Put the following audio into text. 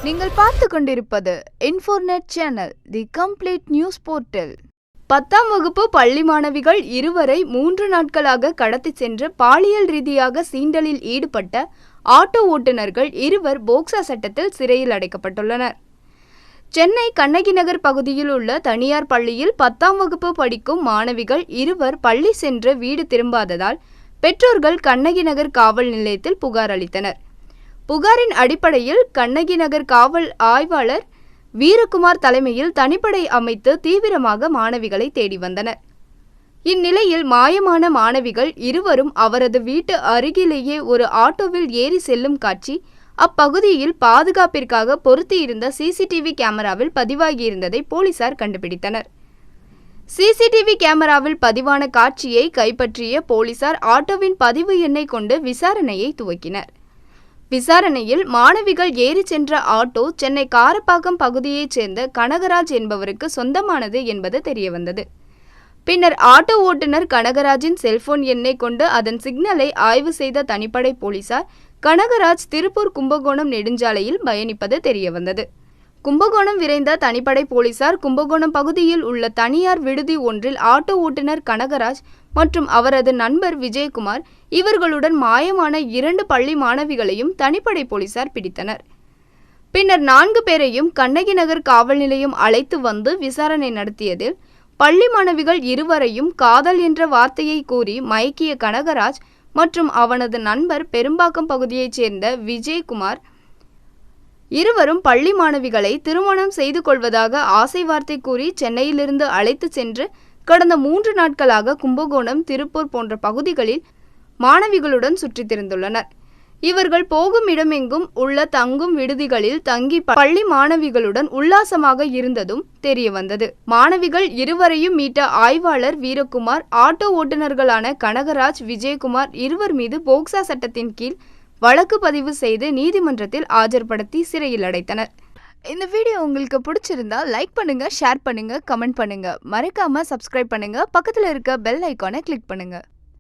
நீங்கள் பார்த்து கொண்டிருப்பது Infornet channel, the complete news portal. 10ஆம் வகுப்பு பள்ளி மாணவிகள் இருவரை 3 நாட்களாக கடத்தி சென்று பாலியல் ரீதியாக சீண்டலில் ஈடுபட்ட ஆட்டோ ஓட்டுநர்கள் இருவர் போக்சா சட்டத்தில் சிறையில் அடைக்கப்பட்டுள்ளனர். சென்னை கண்ணகி நகர் பகுதியில் உள்ள தனியார் பள்ளியில் 10ஆம் வகுப்பு படிக்கும் மாணவிகள் இருவர் பள்ளி சென்று வீடு திரும்பாததால் பெற்றோர்கள் கண்ணகி நகர் காவல் நிலையத்தில் புகார் அளித்தனர். புகாரின் அடிப்படையில் கண்ணகி நகர் காவல் ஆய்வாளர் வீரகுமார் தலைமையில் தனிப்படை அமைத்து தீவிரமாக மாணவிகளை தேடி வந்தனர். இந்நிலையில் மாயமான மாணவிகள் இருவரும் அவரது வீட்டு அருகிலேயே ஒரு ஆட்டோவில் ஏறி செல்லும் காட்சி அப்பகுதியில் பாதுகாப்பிற்காக பொருத்தியிருந்த சிசிடிவி கேமராவில் பதிவாகியிருந்ததை போலீசார் கண்டுபிடித்தனர். சிசிடிவி கேமராவில் பதிவான காட்சியை கைப்பற்றிய போலீசார் ஆட்டோவின் பதிவு எண்ணை கொண்டு விசாரணையை துவக்கினர். விசாரணையில் மாணவிகள் ஏறி சென்ற ஆட்டோ சென்னை காரப்பாக்கம் பகுதியைச் சேர்ந்த கனகராஜ் என்பவருக்கு சொந்தமானது என்பது தெரியவந்தது. பின்னர் ஆட்டோ ஓட்டுநர் கனகராஜின் செல்போன் எண்ணை கொண்டு அதன் சிக்னலை ஆய்வு செய்த தனிப்படை போலீசார் கனகராஜ் திருப்பூர் கும்பகோணம் நெடுஞ்சாலையில் பயணிப்பது தெரியவந்தது. கும்பகோணம் விரைந்த தனிப்படை போலீசார் கும்பகோணம் பகுதியில் உள்ள தனியார் விடுதி ஒன்றில் ஆட்டோ ஓட்டுநர் கனகராஜ் மற்றும் அவரது நண்பர் விஜயகுமார் இவர்களுடன் மாயமான 2 பள்ளி மாணவிகளையும் தனிப்படை போலீசார் பிடித்தனர். பின்னர் 4 பேரையும் கண்ணகி நகர் காவல் நிலையம் அழைத்து வந்து விசாரணை நடத்தியதில் பள்ளி மாணவிகள் இருவரையும் காதல் என்ற வார்த்தையை கூறி மயக்கிய கனகராஜ் மற்றும் அவனது நண்பர் பெரும்பாக்கம் பகுதியைச் சேர்ந்த விஜயகுமார் இருவரும் பள்ளி மாணவிகளை திருமணம் செய்து கொள்வதாக ஆசை வார்த்தை கூறி சென்னையிலிருந்து அழைத்து சென்று கடந்த 3 நாட்களாக கும்பகோணம், திருப்பூர் போன்ற பகுதிகளில் மாணவிகளுடன் சுற்றித் திரிந்துள்ளனர். இவர்கள் போகும் இடமெங்கும் உள்ள தங்கும் விடுதிகளில் தங்கி பள்ளி மாணவிகளுடன் உல்லாசமாக இருந்ததும் தெரியவந்தது. மாணவிகள் இருவரையும் மீட்ட ஆய்வாளர் வீரகுமார் ஆட்டோ ஓட்டுநர்களான கனகராஜ், விஜயகுமார் இருவர் மீது போக்சா சட்டத்தின் கீழ் வழக்கு பதிவு செய்து நீதிமன்றத்தில் ஆஜர்படுத்தி சிறையில் அடைத்தனர். இந்த வீடியோ உங்களுக்கு பிடிச்சிருந்தா லைக் பண்ணுங்க, ஷேர் பண்ணுங்க, கமெண்ட் பண்ணுங்க. மறக்காம சப்ஸ்கிரைப் பண்ணுங்க. பக்கத்துல இருக்க பெல் ஐகானை கிளிக் பண்ணுங்க.